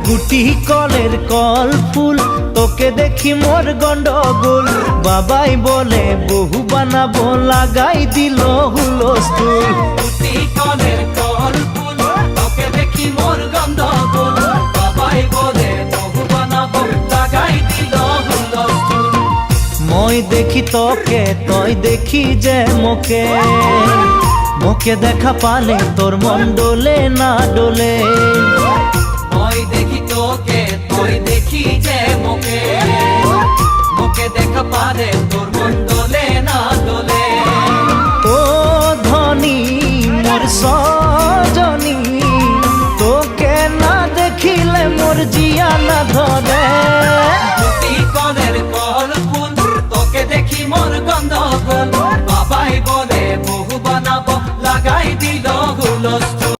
গুটি কলের কল ফুল, তোকে দেখি মোর গন্ডগোল। বাবাই বলে বহু বানাবো, লাগাই দিল হুলস্থুল। গুটি কলের কল ফুল, তোকে দেখি মোর গন্ডগোল। বাবাই বলে বহু বানাবো, লাগাই দিল হুলস্থুল। মই দেখি তোকে, তই দেখি যে মোকে, মোকে দেখা পালে তোর মন ডোলে না ডোলে। মই দেখি তোকে, তুই দেখি যে মোকে, মোকে দেখা পারে তোর মন দোলে না দোলে। ও ধনী মোর সজনী, তোকে না দেখিলে মোর জিয়া না ধরে। গুটি কলের কল ফুল, তোকে দেখি মোর গন্ডগোল। বাবাই বলে বহু বানাবো, লাগাই দিল হুলস্থুল।